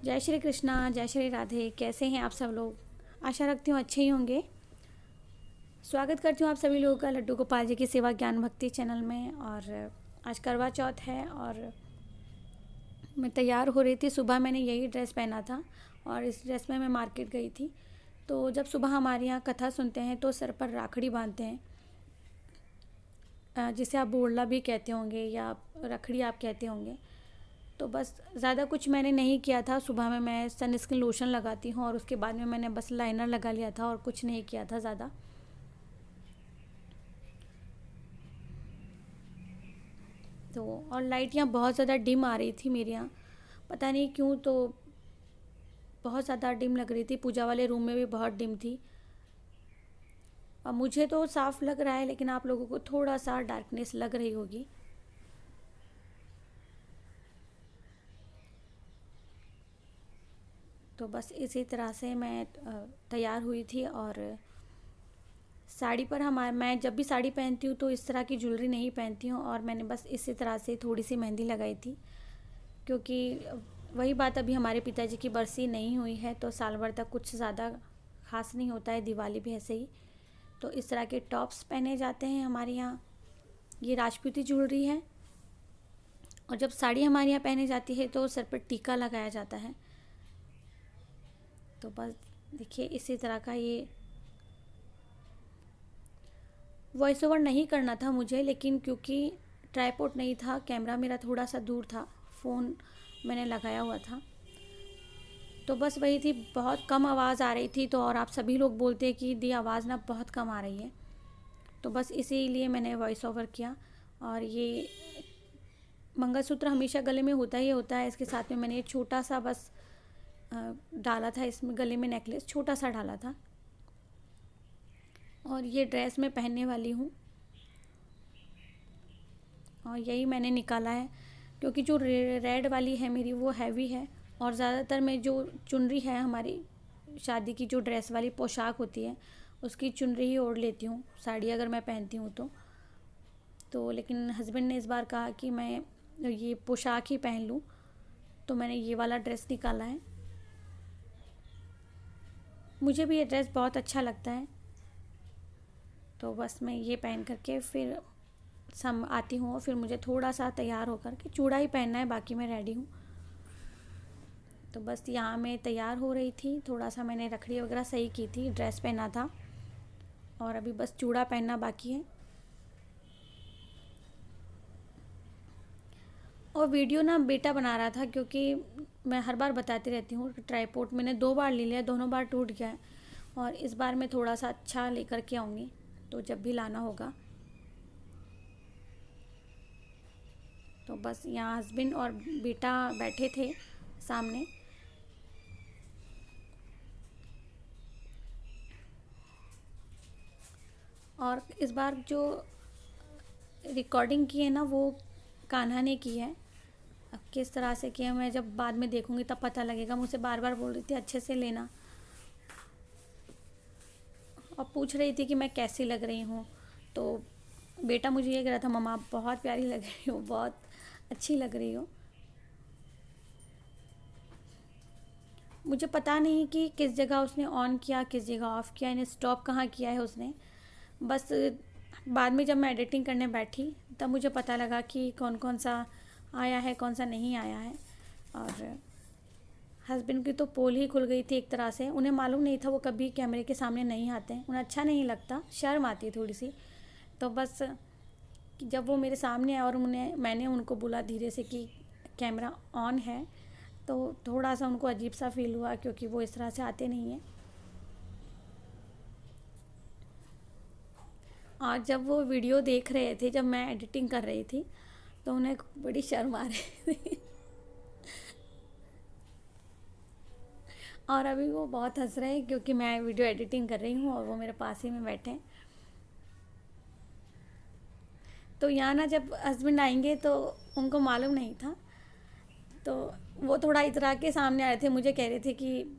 जय श्री कृष्णा, जय श्री राधे। कैसे हैं आप सब लोग? आशा रखती हूँ अच्छे ही होंगे। स्वागत करती हूँ आप सभी लोगों का लड्डू गोपाल जी की सेवा ज्ञान भक्ति चैनल में। और आज करवा चौथ है और मैं तैयार हो रही थी। सुबह मैंने यही ड्रेस पहना था और इस ड्रेस में मैं मार्केट गई थी। तो जब सुबह हमारे यहाँ कथा सुनते हैं तो सर पर राखड़ी बांधते हैं, जिसे आप बोड़ला भी कहते होंगे या रखड़ी आप कहते होंगे। तो बस ज़्यादा कुछ मैंने नहीं किया था। सुबह में मैं सनस्क्रीन लोशन लगाती हूँ और उसके बाद में मैंने बस लाइनर लगा लिया था और कुछ नहीं किया था ज़्यादा। तो और लाइट यहाँ बहुत ज़्यादा डिम आ रही थी मेरे यहाँ, पता नहीं क्यों। तो बहुत ज़्यादा डिम लग रही थी। पूजा वाले रूम में भी बहुत डिम थी। अब मुझे तो साफ़ लग रहा है, लेकिन आप लोगों को थोड़ा सा डार्कनेस लग रही होगी। तो बस इसी तरह से मैं तैयार हुई थी। और साड़ी पर मैं जब भी साड़ी पहनती हूँ तो इस तरह की ज्वेलरी नहीं पहनती हूँ। और मैंने बस इसी तरह से थोड़ी सी मेहंदी लगाई थी, क्योंकि वही बात, अभी हमारे पिताजी की बरसी नहीं हुई है तो साल भर तक कुछ ज़्यादा खास नहीं होता है। दिवाली भी ऐसे ही। तो इस तरह के टॉप्स पहने जाते हैं हमारे यहाँ। ये राजपूती ज्वेलरी है। और जब साड़ी हमारे यहाँ पहनी जाती है तो सर पर टीका लगाया जाता है। तो बस देखिए इसी तरह का ये वॉइस ओवर नहीं करना था मुझे, लेकिन क्योंकि ट्राईपॉड नहीं था, कैमरा मेरा थोड़ा सा दूर था, फ़ोन मैंने लगाया हुआ था। तो बस वही थी, बहुत कम आवाज़ आ रही थी। तो और आप सभी लोग बोलते हैं कि दी आवाज़ ना बहुत कम आ रही है। तो बस इसीलिए मैंने वॉइस ओवर किया। और ये मंगलसूत्र हमेशा गले में होता ही होता है। इसके साथ में मैंने छोटा सा बस डाला था, इसमें गले में नेकलेस छोटा सा डाला था। और ये ड्रेस मैं पहनने वाली हूँ और यही मैंने निकाला है, क्योंकि जो रेड वाली है मेरी वो हैवी है। और ज़्यादातर मैं जो चुनरी है, हमारी शादी की जो ड्रेस वाली पोशाक होती है, उसकी चुनरी ही ओढ़ लेती हूँ, साड़ी अगर मैं पहनती हूँ तो लेकिन हस्बैंड ने इस बार कहा कि मैं ये पोशाक ही पहन लूँ, तो मैंने ये वाला ड्रेस निकाला है। मुझे भी ये ड्रेस बहुत अच्छा लगता है। तो बस मैं ये पहन करके फिर सम आती हूँ और फिर मुझे थोड़ा सा तैयार होकर के चूड़ा ही पहनना है, बाकी मैं रेडी हूँ। तो बस यहाँ मैं तैयार हो रही थी। थोड़ा सा मैंने रखड़ी वगैरह सही की थी, ड्रेस पहना था और अभी बस चूड़ा पहनना बाकी है। और वीडियो ना बेटा बना रहा था, क्योंकि मैं हर बार बताती रहती हूँ कि ट्राईपॉड मैंने 2 बार ले लिया, दोनों बार टूट गया है। और इस बार मैं थोड़ा सा अच्छा लेकर के आऊँगी, तो जब भी लाना होगा। तो बस यहाँ हस्बैंड और बेटा बैठे थे सामने। और इस बार जो रिकॉर्डिंग की है ना, वो कान्हा ने की है। अब किस तरह से किया मैं जब बाद में देखूंगी तब पता लगेगा। मुझसे बार बार बोल रही थी अच्छे से लेना, और पूछ रही थी कि मैं कैसी लग रही हूँ। तो बेटा मुझे ये कह रहा था, मम्मा आप बहुत प्यारी लग रही हो, बहुत अच्छी लग रही हो। मुझे पता नहीं कि किस जगह उसने ऑन किया, किस जगह ऑफ़ किया, इन्हें स्टॉप कहाँ किया है उसने। बस बाद में जब मैं एडिटिंग करने बैठी तब मुझे पता लगा कि कौन कौन सा आया है, कौन सा नहीं आया है। और हस्बैंड की तो पोल ही खुल गई थी एक तरह से। उन्हें मालूम नहीं था, वो कभी कैमरे के सामने नहीं आते हैं, उन्हें अच्छा नहीं लगता, शर्म आती है थोड़ी सी। तो बस जब वो मेरे सामने आए और मैंने उनको बोला धीरे से कि कैमरा ऑन है, तो थोड़ा सा उनको अजीब सा फील हुआ, क्योंकि वो इस तरह से आते नहीं हैं। और जब वो वीडियो देख रहे थे, जब मैं एडिटिंग कर रही थी, तो उन्हें बड़ी शर्म आ रही थी। और अभी वो बहुत हंस रहे हैं, क्योंकि मैं वीडियो एडिटिंग कर रही हूँ और वो मेरे पास ही में बैठे हैं। तो यहाँ ना जब हस्बैंड आएंगे तो उनको मालूम नहीं था, तो वो थोड़ा इतरा के सामने आए थे, मुझे कह रहे थे कि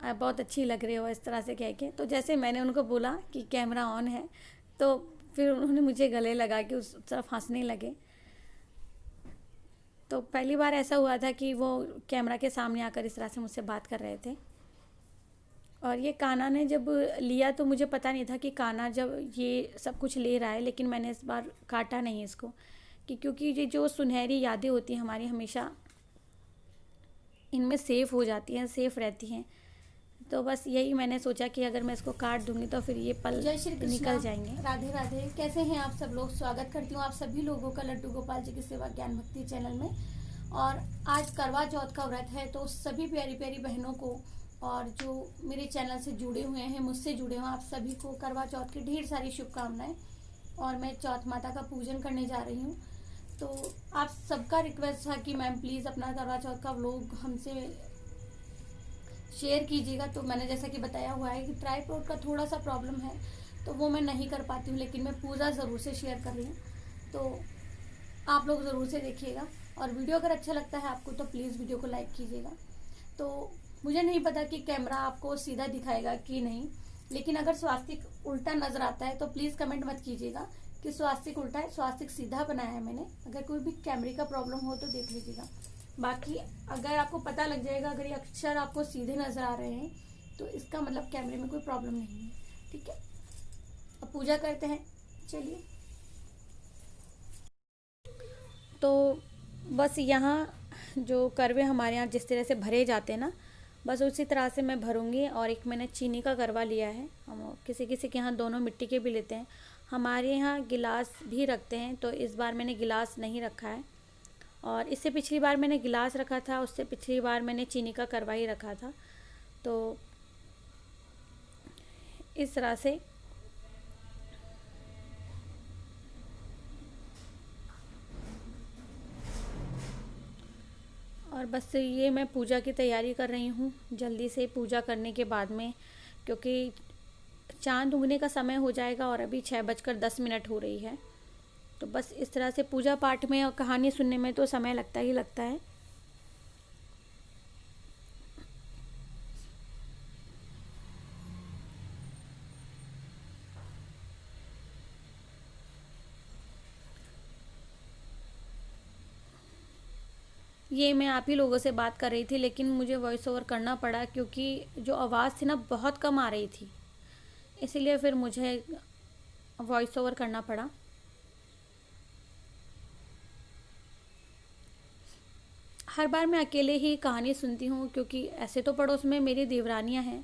आप बहुत अच्छी लग रही हो, इस तरह से कह के। तो जैसे मैंने उनको बोला कि कैमरा ऑन है, तो फिर उन्होंने मुझे गले लगा के उस तरफ हंसने लगे। तो पहली बार ऐसा हुआ था कि वो कैमरा के सामने आकर इस तरह से मुझसे बात कर रहे थे। और ये कान्हा ने जब लिया तो मुझे पता नहीं था कि कान्हा जब ये सब कुछ ले रहा है, लेकिन मैंने इस बार काटा नहीं इसको, कि क्योंकि ये जो सुनहरी यादें होती हैं हमारी, हमेशा इनमें सेफ़ हो जाती हैं, सेफ़ रहती हैं। तो बस यही मैंने सोचा कि अगर मैं इसको काट दूंगी तो फिर ये पल जय श्री कृष्ण, निकल जाएंगे। राधे राधे। कैसे हैं आप सब लोग? स्वागत करती हूँ आप सभी लोगों का लड्डू गोपाल जी की सेवा ज्ञान भक्ति चैनल में। और आज करवा चौथ का व्रत है, तो सभी प्यारी प्यारी बहनों को और जो मेरे चैनल से जुड़े हुए हैं, मुझसे जुड़े हुए, आप सभी को करवा चौथ की ढेर सारी शुभकामनाएं। और मैं चौथ माता का पूजन करने जा रही हूँ, तो आप सबका रिक्वेस्ट था कि मैम प्लीज़ अपना करवा चौथ का व्लॉग हमसे शेयर कीजिएगा। तो मैंने जैसा कि बताया हुआ है कि ट्राइपॉड का थोड़ा सा प्रॉब्लम है, तो वो मैं नहीं कर पाती हूँ, लेकिन मैं पूजा ज़रूर से शेयर कर रही हूँ। तो आप लोग ज़रूर से देखिएगा, और वीडियो अगर अच्छा लगता है आपको तो प्लीज़ वीडियो को लाइक कीजिएगा। तो मुझे नहीं पता कि कैमरा आपको सीधा दिखाएगा कि नहीं, लेकिन अगर स्वास्तिक उल्टा नज़र आता है तो प्लीज़ कमेंट मत कीजिएगा कि स्वास्तिक उल्टा है, स्वास्तिक सीधा बनाया है मैंने। अगर कोई भी कैमरे का प्रॉब्लम हो तो देख लीजिएगा। बाकी अगर आपको पता लग जाएगा, अगर ये अक्षर आपको सीधे नज़र आ रहे हैं तो इसका मतलब कैमरे में कोई प्रॉब्लम नहीं है। ठीक है, अब पूजा करते हैं, चलिए। तो बस यहाँ जो करवे हमारे यहाँ जिस तरह से भरे जाते हैं ना, बस उसी तरह से मैं भरूंगी। और एक मैंने चीनी का करवा लिया है, हम किसी किसी के यहाँ दोनों मिट्टी के भी लेते हैं, हमारे यहाँ गिलास भी रखते हैं। तो इस बार मैंने गिलास नहीं रखा है, और इससे पिछली बार मैंने गिलास रखा था, उससे पिछली बार मैंने चीनी का करवा ही रखा था। तो इस तरह से और बस ये मैं पूजा की तैयारी कर रही हूँ जल्दी से, पूजा करने के बाद में, क्योंकि चाँद उगने का समय हो जाएगा और अभी 6:10 हो रही है। तो बस इस तरह से पूजा पाठ में और कहानी सुनने में तो समय लगता ही लगता है। ये मैं आप ही लोगों से बात कर रही थी, लेकिन मुझे वॉइस ओवर करना पड़ा क्योंकि जो आवाज़ थी ना बहुत कम आ रही थी, इसीलिए फिर मुझे वॉइस ओवर करना पड़ा। हर बार मैं अकेले ही कहानी सुनती हूँ, क्योंकि ऐसे तो पड़ोस में मेरी देवरानियाँ हैं,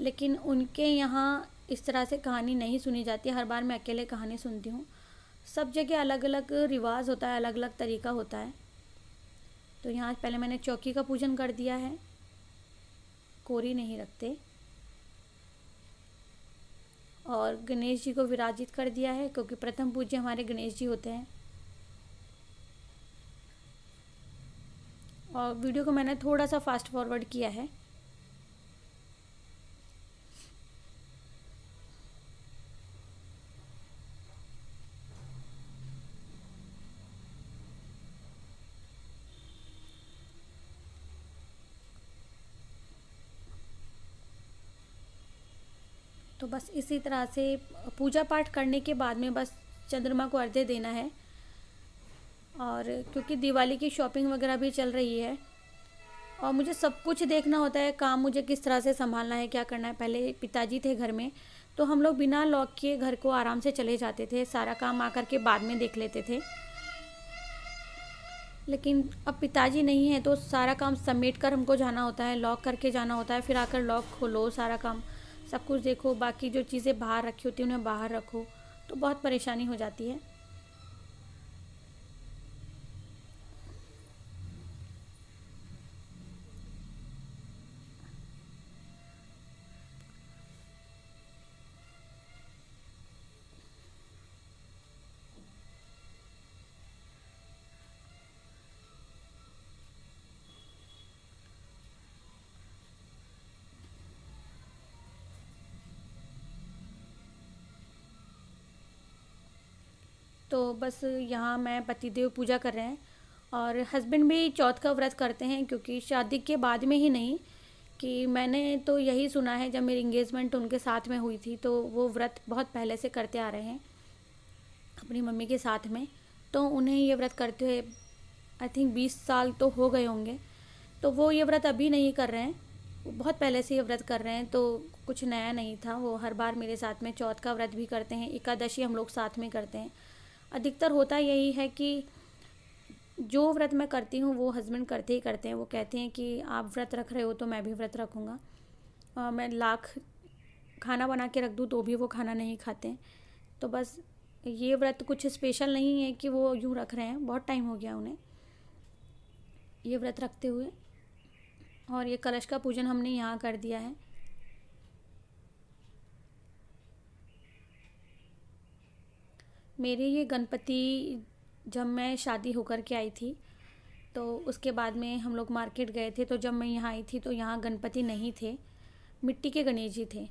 लेकिन उनके यहाँ इस तरह से कहानी नहीं सुनी जाती। हर बार मैं अकेले कहानी सुनती हूँ। सब जगह अलग अलग रिवाज होता है, अलग अलग तरीका होता है। तो यहाँ पहले मैंने चौकी का पूजन कर दिया है, कोरी नहीं रखते, और गणेश जी को विराजित कर दिया है, क्योंकि प्रथम पूज्य हमारे गणेश जी होते हैं। और वीडियो को मैंने थोड़ा सा फास्ट फॉरवर्ड किया है। तो बस इसी तरह से पूजा पाठ करने के बाद में बस चंद्रमा को अर्घ्य देना है। और क्योंकि दिवाली की शॉपिंग वगैरह भी चल रही है, और मुझे सब कुछ देखना होता है, काम मुझे किस तरह से संभालना है, क्या करना है। पहले पिताजी थे घर में, तो हम लोग बिना लॉक किए घर को आराम से चले जाते थे, सारा काम आकर के बाद में देख लेते थे। लेकिन अब पिताजी नहीं है तो सारा काम समेट कर हमको जाना होता है, लॉक करके जाना होता है, फिर आकर लॉक खोलो, सारा काम सब कुछ देखो, बाकी जो चीज़ें बाहर रखी होती हैं उन्हें बाहर रखो, तो बहुत परेशानी हो जाती है। तो बस यहाँ मैं पतिदेव पूजा कर रहे हैं, और हस्बैंड भी चौथ का व्रत करते हैं, क्योंकि शादी के बाद में ही नहीं, कि मैंने तो यही सुना है, जब मेरी इंगेजमेंट उनके साथ में हुई थी तो वो व्रत बहुत पहले से करते आ रहे हैं अपनी मम्मी के साथ में। तो उन्हें ये व्रत करते हुए आई थिंक 20 साल तो हो गए होंगे। तो वो ये व्रत अभी नहीं कर रहे हैं, वो बहुत पहले से ये व्रत कर रहे हैं, तो कुछ नया नहीं था। वो हर बार मेरे साथ में चौथ का व्रत भी करते हैं, एकादशी हम लोग साथ में करते हैं। अधिकतर होता यही है कि जो व्रत मैं करती हूँ वो हस्बैंड करते ही करते हैं। वो कहते हैं कि आप व्रत रख रहे हो तो मैं भी व्रत रखूँगा। मैं लाख खाना बना के रख दूँ तो भी वो खाना नहीं खाते हैं। तो बस ये व्रत कुछ स्पेशल नहीं है कि वो यूँ रख रहे हैं, बहुत टाइम हो गया उन्हें ये व्रत रखते हुए। और ये कलश का पूजन हमने यहाँ कर दिया है। मेरे ये गणपति जब मैं शादी होकर के आई थी तो उसके बाद में हम लोग मार्केट गए थे, तो जब मैं यहाँ आई थी तो यहाँ गणपति नहीं थे, मिट्टी के गणेश जी थे।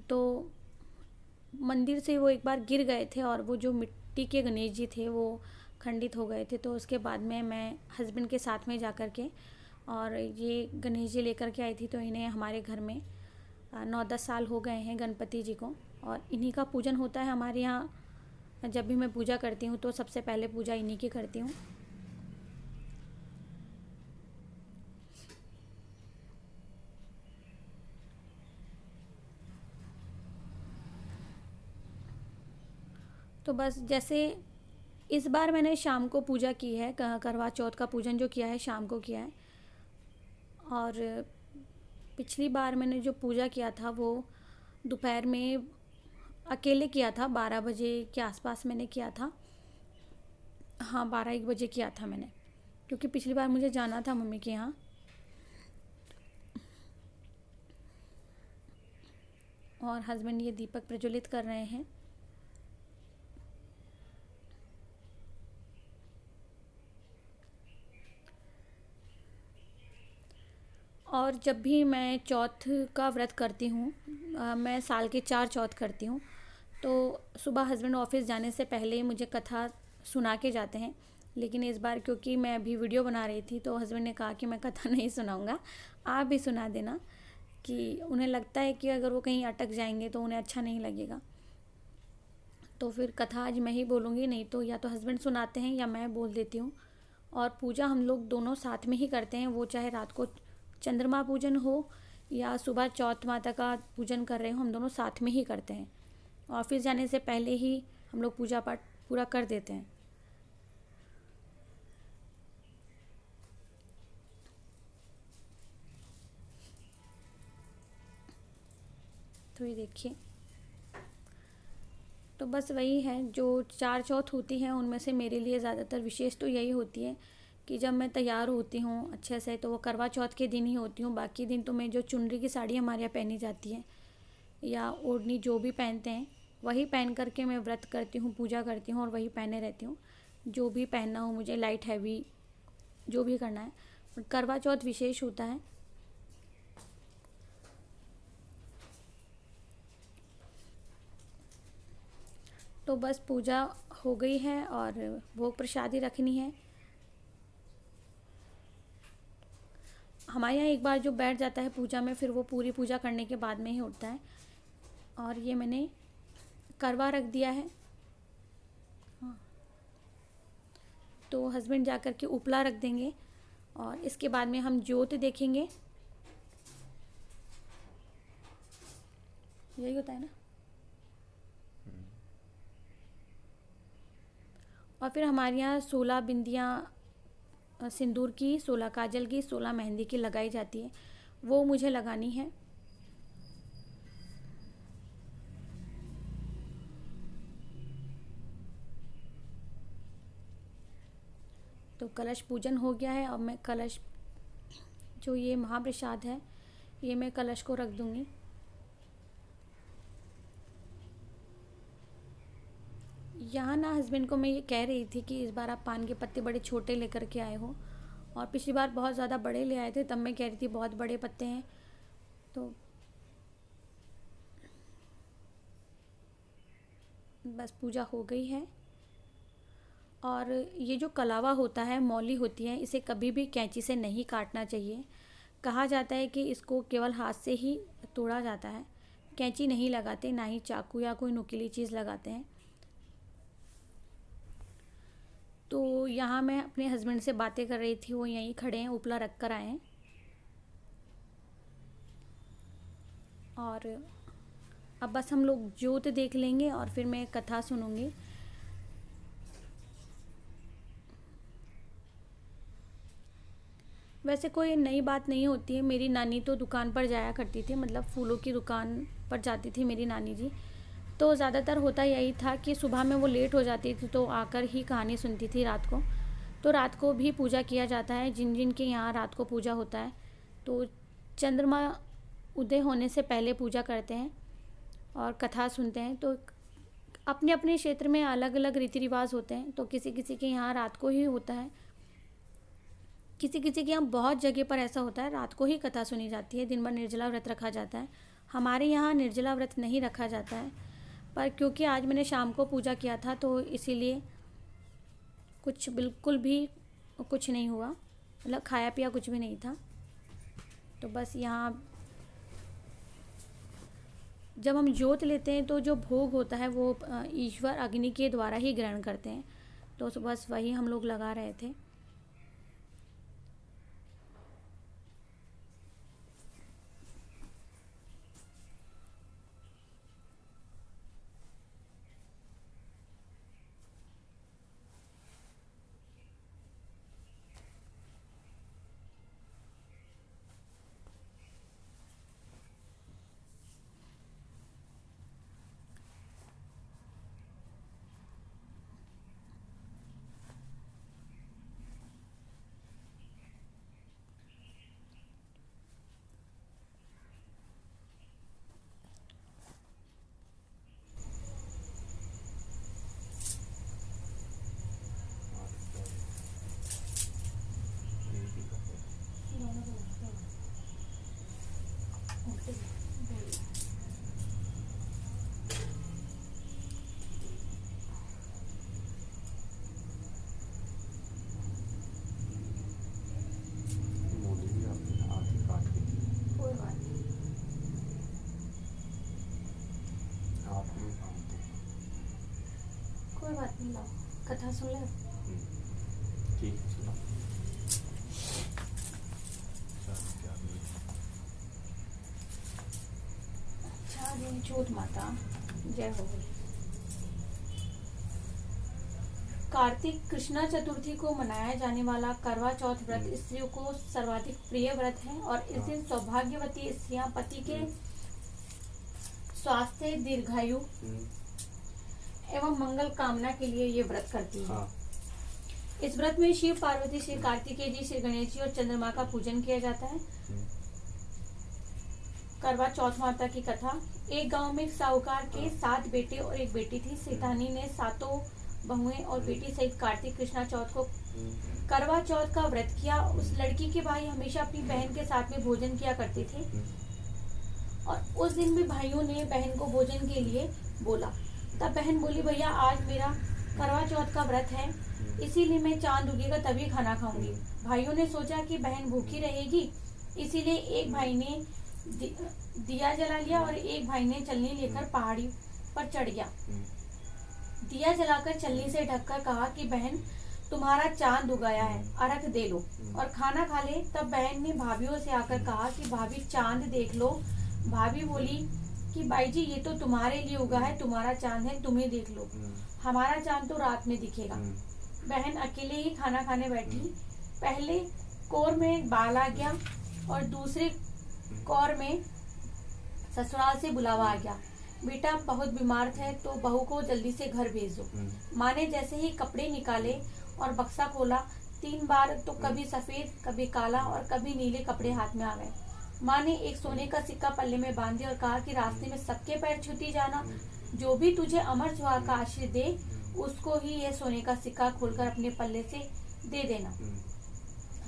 तो मंदिर से वो एक बार गिर गए थे और वो जो मिट्टी के गणेश जी थे वो खंडित हो गए थे। तो उसके बाद में मैं हस्बैंड के साथ में जा कर के और ये गणेश जी लेकर के आई थी। तो इन्हें हमारे घर में 9-10 साल हो गए हैं गणपति जी को, और इन्हीं का पूजन होता है हमारे यहाँ। जब भी मैं पूजा करती हूँ तो सबसे पहले पूजा इन्हीं की करती हूँ। तो बस जैसे इस बार मैंने शाम को पूजा की है, करवा चौथ का पूजन जो किया है शाम को किया है। और पिछली बार मैंने जो पूजा किया था वो दोपहर में अकेले किया था, 12 बजे के आसपास मैंने किया था। हाँ, 12-1 बजे किया था मैंने, क्योंकि पिछली बार मुझे जाना था मम्मी के यहाँ। और हस्बैंड ये दीपक प्रज्वलित कर रहे हैं। और जब भी मैं चौथ का व्रत करती हूँ, मैं साल के 4 चौथ करती हूँ, तो सुबह हस्बैंड ऑफिस जाने से पहले ही मुझे कथा सुना के जाते हैं। लेकिन इस बार क्योंकि मैं अभी वीडियो बना रही थी तो हस्बैंड ने कहा कि मैं कथा नहीं सुनाऊंगा, आप भी सुना देना, कि उन्हें लगता है कि अगर वो कहीं अटक जाएंगे तो उन्हें अच्छा नहीं लगेगा। तो फिर कथा आज मैं ही बोलूँगी, नहीं तो या तो हस्बैंड सुनाते हैं या मैं बोल देती हूँ। और पूजा हम लोग दोनों साथ में ही करते हैं, वो चाहे रात को चंद्रमा पूजन हो या सुबह चौथ माता का पूजन कर रहे हो, हम दोनों साथ में ही करते हैं। ऑफिस जाने से पहले ही हम लोग पूजा पाठ पूरा कर देते हैं। तो ये देखिए, तो बस वही है, जो 4 चौथ होती हैं उनमें से मेरे लिए ज़्यादातर विशेष तो यही होती है कि जब मैं तैयार होती हूँ अच्छे से तो वो करवा चौथ के दिन ही होती हूँ। बाकी दिन तो मैं जो चुनरी की साड़ी हमारे यहाँ पहनी जाती है या ओढ़नी जो भी पहनते हैं वही पहन करके मैं व्रत करती हूँ, पूजा करती हूँ और वही पहने रहती हूँ। जो भी पहनना हो मुझे, लाइट हैवी जो भी करना है, बट करवा चौथ विशेष होता है। तो बस पूजा हो गई है और भोग प्रसादी रखनी है। हमारे यहाँ एक बार जो बैठ जाता है पूजा में, फिर वो पूरी पूजा करने के बाद में ही उठता है। और ये मैंने करवा रख दिया है। हाँ, तो हस्बैंड जा कर के उपला रख देंगे और इसके बाद में हम ज्योत देखेंगे। यही होता है ना। और फिर हमारे यहाँ 16 बिंदियाँ सिंदूर की, 16 काजल की, 16 मेहंदी की लगाई जाती है, वो मुझे लगानी है। तो कलश पूजन हो गया है। अब मैं कलश, जो ये महाप्रसाद है, ये मैं कलश को रख दूँगी। यहाँ ना हस्बैंड को मैं ये कह रही थी कि इस बार आप पान के पत्ते बड़े छोटे लेकर के आए हो, और पिछली बार बहुत ज़्यादा बड़े ले आए थे, तब मैं कह रही थी बहुत बड़े पत्ते हैं। तो बस पूजा हो गई है। और ये जो कलावा होता है, मौली होती है, इसे कभी भी कैंची से नहीं काटना चाहिए। कहा जाता है कि इसको केवल हाथ से ही तोड़ा जाता है, कैंची नहीं लगाते, ना ही चाकू या कोई नुकीली चीज़ लगाते हैं। तो यहाँ मैं अपने हस्बैंड से बातें कर रही थी, वो यहीं खड़े हैं, उपला रख कर आए हैं। और अब बस हम लोग जोत देख लेंगे और फिर मैं कथा सुनूंगी। वैसे कोई नई बात नहीं होती है। मेरी नानी तो दुकान पर जाया करती थी, मतलब फूलों की दुकान पर जाती थी मेरी नानी जी। तो ज़्यादातर होता यही था कि सुबह में वो लेट हो जाती थी तो आकर ही कहानी सुनती थी रात को। तो रात को भी पूजा किया जाता है, जिन जिन के यहाँ रात को पूजा होता है तो चंद्रमा उदय होने से पहले पूजा करते हैं और कथा सुनते हैं। तो अपने अपने क्षेत्र में अलग अलग रीति रिवाज होते हैं। तो किसी किसी के यहाँ रात को ही होता है, किसी किसी के यहाँ बहुत जगह पर ऐसा होता है रात को ही कथा सुनी जाती है, दिन भर निर्जला व्रत रखा जाता है। हमारे यहाँ निर्जला व्रत नहीं रखा जाता है, पर क्योंकि आज मैंने शाम को पूजा किया था तो इसीलिए कुछ बिल्कुल भी कुछ नहीं हुआ, मतलब खाया पिया कुछ भी नहीं था। तो बस यहाँ जब हम जोत लेते हैं तो जो भोग होता है वो ईश्वर अग्नि के द्वारा ही ग्रहण करते हैं। तो बस वही हम लोग लगा रहे थे। कोई बात नहीं, लाओ कथा सुन ले। ठीक है, सुना। अच्छा जी, जोत माता जय हो गई। कार्तिक कृष्णा चतुर्थी को मनाया जाने वाला करवा चौथ व्रत स्त्रियों को सर्वाधिक प्रिय व्रत है और इस दिन सौभाग्यवती स्त्रियां पति के स्वास्थ्य, दीर्घायु एवं मंगल कामना के लिए ये व्रत करती है। इस व्रत में शिव पार्वती, श्री कार्तिकेय जी, श्री गणेश जी और चंद्रमा का पूजन किया जाता है। करवा चौथ माता की कथा। एक गांव में एक साहूकार के 7 बेटे और एक बेटी थी। सेठानी ने 7 बहुएं और बेटी सहित कार्तिक कृष्णा चौथ को करवा चौथ का व्रत किया। उस लड़की के भाई हमेशा अपनी बहन के साथ में भोजन किया करते थे और उस दिन भी भाइयों ने बहन को भोजन के लिए बोला। तब बहन बोली, भैया आज मेरा करवा चौथ का व्रत है, इसीलिए मैं चांद उगेगा तभी खाना खाऊंगी। भाइयों ने सोचा कि बहन भूखी रहेगी, इसीलिए एक भाई ने दिया जला लिया और एक भाई ने चलनी लेकर पहाड़ी पर चढ़ गया। दिया जलाकर चलनी से ढककर कहा कि बहन तुम्हारा चांद उगाया है, अर्घ दे लो और खाना खा ले। तब बहन ने भाभीयों से आकर कहा कि भाभी चांद देख लो। भाभी बोली कि भाई जी ये तो तुम्हारे लिए उगा है, तुम्हारा चांद है, तुम्हें देख लो, हमारा चांद तो रात में दिखेगा। बहन अकेले ही खाना खाने बैठी। पहले कौर में बाल आ गया और दूसरे कौर में ससुराल से बुलावा आ गया, बेटा बहुत बीमार थे तो बहू को जल्दी से घर भेज दो। माँ ने जैसे ही कपड़े निकाले और बक्सा खोला, 3 बार तो कभी सफेद, कभी काला और कभी नीले कपड़े हाथ में आ गए। माँ ने एक सोने का सिक्का पल्ले में बांध दिया और कहा कि रास्ते में सबके पैर छूती जाना, जो भी तुझे अमर सुहाग का आशीष दे उसको ही यह सोने का सिक्का खोलकर अपने पल्ले से दे देना।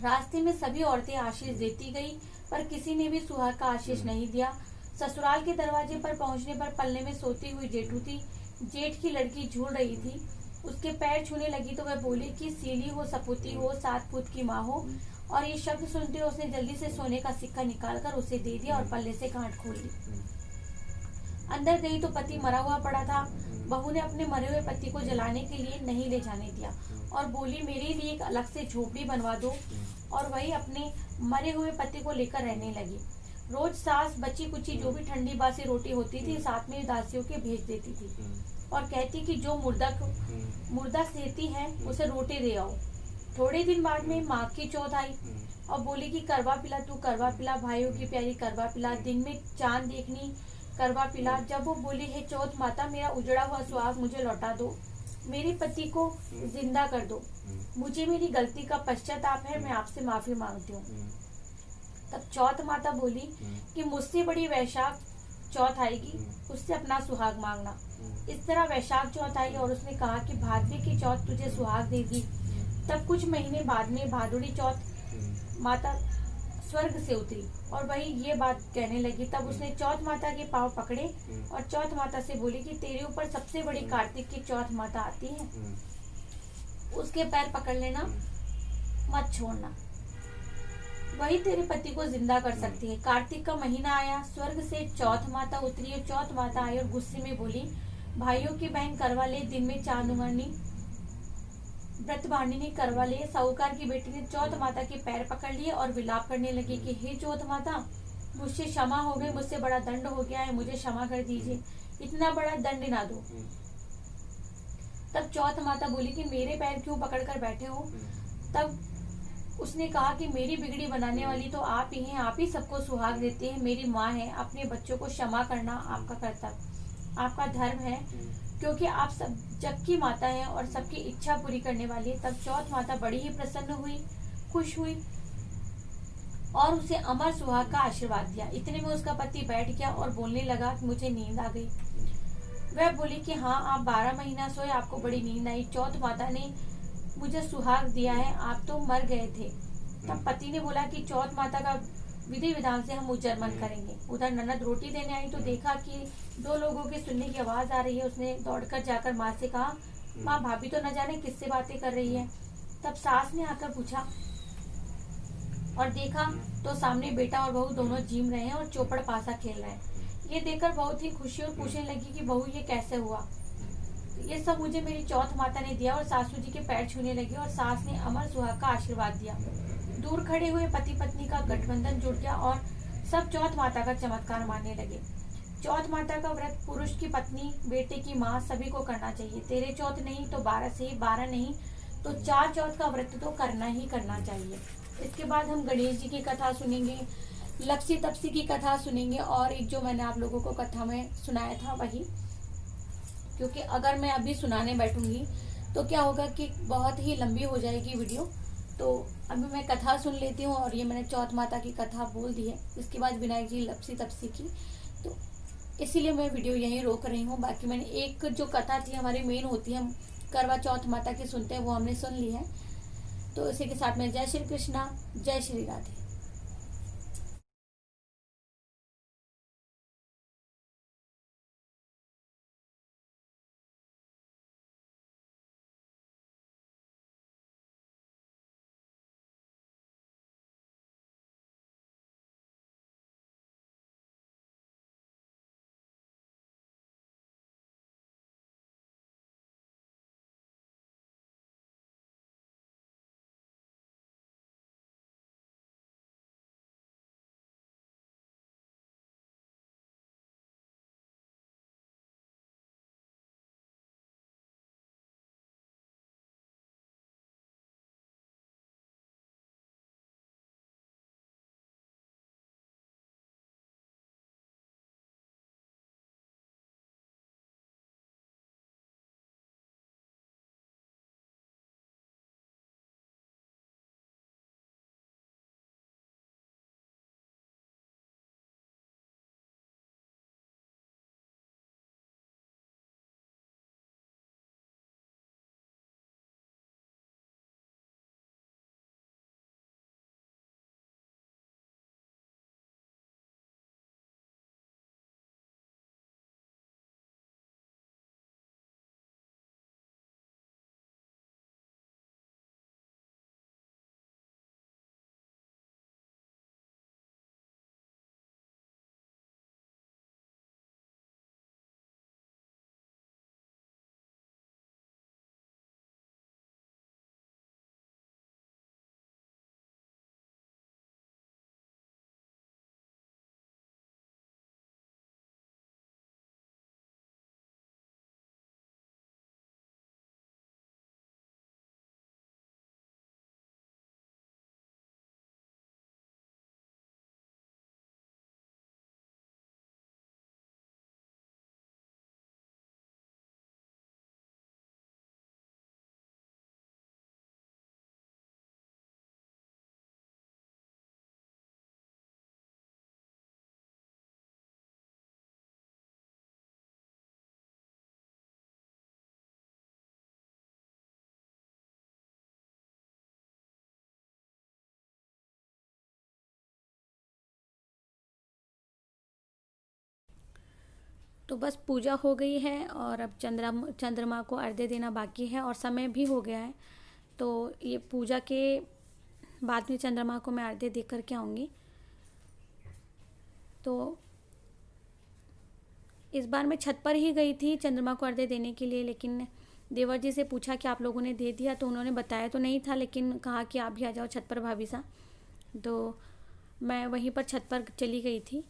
रास्ते में सभी औरतें आशीष देती गई पर किसी ने भी सुहाग का आशीष नहीं दिया। ससुराल के दरवाजे पर पहुंचने पर पल्ले में सोती हुई जेठू थी। जेठ की लड़की झूल रही थी, उसके पैर छूने लगी तो वह बोली कि सीली हो, सपूती हो, 7 पुत की माँ हो। और ये शब्द सुनते उसने जल्दी से सोने का सिक्का निकालकर उसे दे दिया और पल्ले से गांठ खोल ली। अंदर गई तो पति मरा हुआ पड़ा था। बहू ने अपने मरे हुए पति को जलाने के लिए नहीं ले जाने दिया और बोली मेरे लिए एक अलग से झोपड़ी बनवा दो, और वही अपने मरे हुए पति को लेकर रहने लगी। रोज सास बची कुची जो भी ठंडी बासी रोटी होती थी साथ में दासियों के भेज देती थी और कहती कि जो मुर्दा सेती है उसे रोटी दे आओ। थोड़े दिन बाद में माँ की चौथ आई और बोली कि करवा पिला, तू करवा पिला, भाइयों की प्यारी करवा पिला, दिन में चांद देखनी, करवा पिला। जब वो बोली है चौथ माता मेरा उजड़ा हुआ सुहाग मुझे लौटा दो, मेरे पति को जिंदा कर दो, मुझे मेरी गलती का पश्चाताप है, मैं आपसे माफी मांगती हूँ। तब चौथ माता बोली कि मुझसे बड़ी वैशाख चौथ आएगी, उससे अपना सुहाग मांगना। इस तरह वैशाख चौथ आई और उसने कहा कि भादवी की चौथ तुझे सुहाग देगी। तब कुछ महीने बाद में भादुड़ी चौथ माता स्वर्ग से उतरी और वही ये बात कहने लगी। तब उसने चौथ माता के पांव पकड़े और चौथ माता से बोली कि तेरे ऊपर सबसे बड़ी कार्तिक की चौथ माता आती है, उसके पैर पकड़ लेना, मत छोड़ना, वही तेरे पति को जिंदा कर सकती है। कार्तिक का महीना आया, स्वर्ग से चौथ माता उतरी और चौथ माता आई और गुस्से में बोली भाइयों की बहन करवा ले, दिन में चांद उमड़नी, व्रत ने करवा लिए। साहूकार की बेटी ने चौथ माता के पैर पकड़ लिए और विलाप करने लगी कि हे चौथ माता, मुझसे क्षमा हो गई, मुझसे बड़ा दंड हो गया है, मुझे क्षमा कर दीजिए, इतना बड़ा दंड ना दो। तब चौथ माता बोली कि मेरे पैर क्यों पकड़ कर बैठे हो। तब उसने कहा कि मेरी बिगड़ी बनाने वाली तो आप ही हैं, आप ही सबको सुहाग देते हैं, मेरी माँ है, अपने बच्चों को क्षमा करना आपका कर्तव्य, आपका धर्म है, क्योंकि आप सब जग की माता हैं और सबकी इच्छा पूरी करने वाली है। तब चौथ माता बड़ी ही प्रसन्न हुई, खुश हुई और उसे अमर सुहाग का आशीर्वाद दिया। इतने में उसका पति बैठ गया और बोलने लगा कि मुझे नींद आ गई। वह बोली कि हाँ, आप 12 महीना सोए, आपको बड़ी नींद आई, चौथ माता ने मुझे सुहाग दिया है, आप तो मर गए थे। तब पति ने बोला कि चौथ माता का विधि विधान से हम उच्चरमन करेंगे। उधर ननद रोटी देने आई तो देखा कि 2 लोगों के सुनने की आवाज आ रही है। उसने दौड़कर जाकर माँ से कहा, माँ भाभी तो न जाने किससे बातें कर रही है। तब सास ने आकर पूछा और देखा तो सामने बेटा और बहू दोनों जीम रहे हैं और चौपड़ पासा खेल रहे हैं। ये देखकर बहुत ही खुशी और पूछने लगी कि बहू ये कैसे हुआ। ये सब मुझे मेरी चौथ माता ने दिया और सासू जी के पैर छूने लगी और सास ने अमर सुहाग का आशीर्वाद दिया। दूर खड़े हुए पति पत्नी का गठबंधन जुड़ गया और सब चौथ माता का चमत्कार मानने लगे। चौथ माता का व्रत पुरुष की पत्नी, बेटे की माँ सभी को करना चाहिए। 13 चौथ नहीं तो 12 से, 12 नहीं तो 4 चौथ का व्रत तो करना ही करना चाहिए। इसके बाद हम गणेश जी की कथा सुनेंगे, लपसी तपसी की कथा सुनेंगे और एक जो मैंने आप लोगों को कथा में सुनाया था वही, क्योंकि अगर मैं अभी सुनाने बैठूंगी तो क्या होगा कि बहुत ही लंबी हो जाएगी वीडियो। तो अभी मैं कथा सुन लेती हूँ और ये मैंने चौथ माता की कथा बोल दी है, इसके बाद विनायक जी लपसी तपसी की, तो इसीलिए मैं वीडियो यहीं रोक रही हूँ। बाकी मैंने एक जो कथा थी हमारी मेन होती है, हम करवा चौथ माता की सुनते हैं, वो हमने सुन ली है। तो इसी के साथ में जय श्री कृष्णा, जय श्री राधे। तो बस पूजा हो गई है और अब चंद्रमा को अर्घ्य देना बाकी है और समय भी हो गया है। तो ये पूजा के बाद में चंद्रमा को मैं अर्घ्य दे कर के आऊँगी। तो इस बार मैं छत पर ही गई थी चंद्रमा को अर्घ्य देने के लिए, लेकिन देवर जी से पूछा कि आप लोगों ने दे दिया, तो उन्होंने बताया तो नहीं था, लेकिन कहा कि आप भी आ जाओ छत पर भाभी सा। तो मैं वहीं पर छत पर चली गई थी।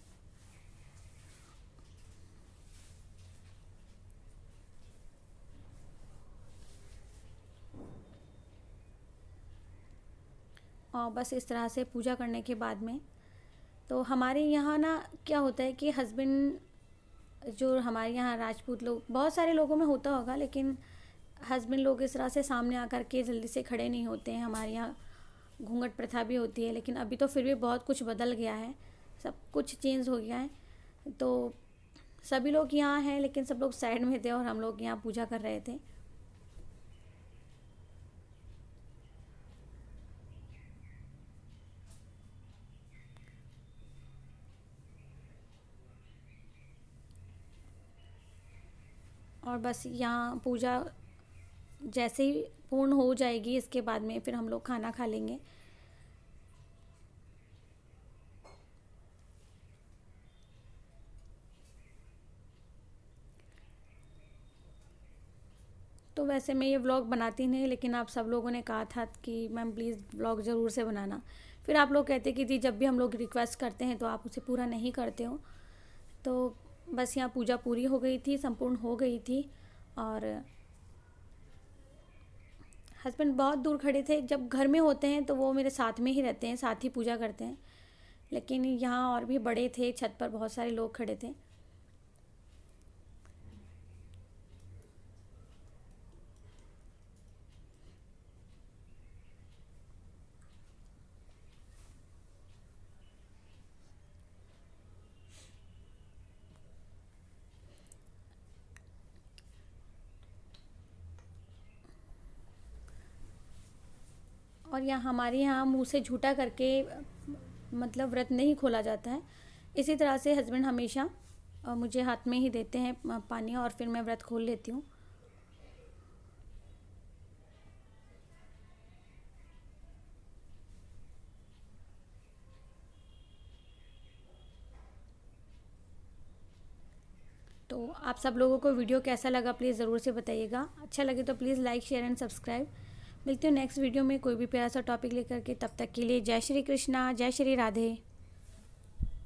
और बस इस तरह से पूजा करने के बाद में तो हमारे यहाँ ना क्या होता है कि हस्बैंड, जो हमारे यहाँ राजपूत लोग, बहुत सारे लोगों में होता होगा, लेकिन हस्बैंड लोग इस तरह से सामने आकर के जल्दी से खड़े नहीं होते हैं। हमारे यहाँ घूंघट प्रथा भी होती है, लेकिन अभी तो फिर भी बहुत कुछ बदल गया है, सब कुछ चेंज हो गया है। तो सभी लोग यहाँ हैं, लेकिन सब लोग साइड में थे और हम लोग यहाँ पूजा कर रहे थे। और बस यहाँ पूजा जैसे ही पूर्ण हो जाएगी, इसके बाद में फिर हम लोग खाना खा लेंगे। तो वैसे मैं ये व्लॉग बनाती नहीं, लेकिन आप सब लोगों ने कहा था कि मैम प्लीज़ व्लॉग ज़रूर से बनाना। फिर आप लोग कहते कि जी जब भी हम लोग रिक्वेस्ट करते हैं तो आप उसे पूरा नहीं करते हो। तो बस यहाँ पूजा पूरी हो गई थी, संपूर्ण हो गई थी। और हस्बैंड बहुत दूर खड़े थे। जब घर में होते हैं तो वो मेरे साथ में ही रहते हैं, साथ ही पूजा करते हैं, लेकिन यहाँ और भी बड़े थे, छत पर बहुत सारे लोग खड़े थे। और यहाँ हमारे यहाँ मुंह से झूठा करके मतलब व्रत नहीं खोला जाता है। इसी तरह से हस्बैंड हमेशा मुझे हाथ में ही देते हैं पानी, और फिर मैं व्रत खोल लेती हूँ। तो आप सब लोगों को वीडियो कैसा लगा प्लीज़ ज़रूर से बताइएगा। अच्छा लगे तो please like share and subscribe. मिलती हूँ नेक्स्ट वीडियो में कोई भी प्यारा सा टॉपिक लेकर के। तब तक के लिए जय श्री कृष्णा, जय श्री राधे।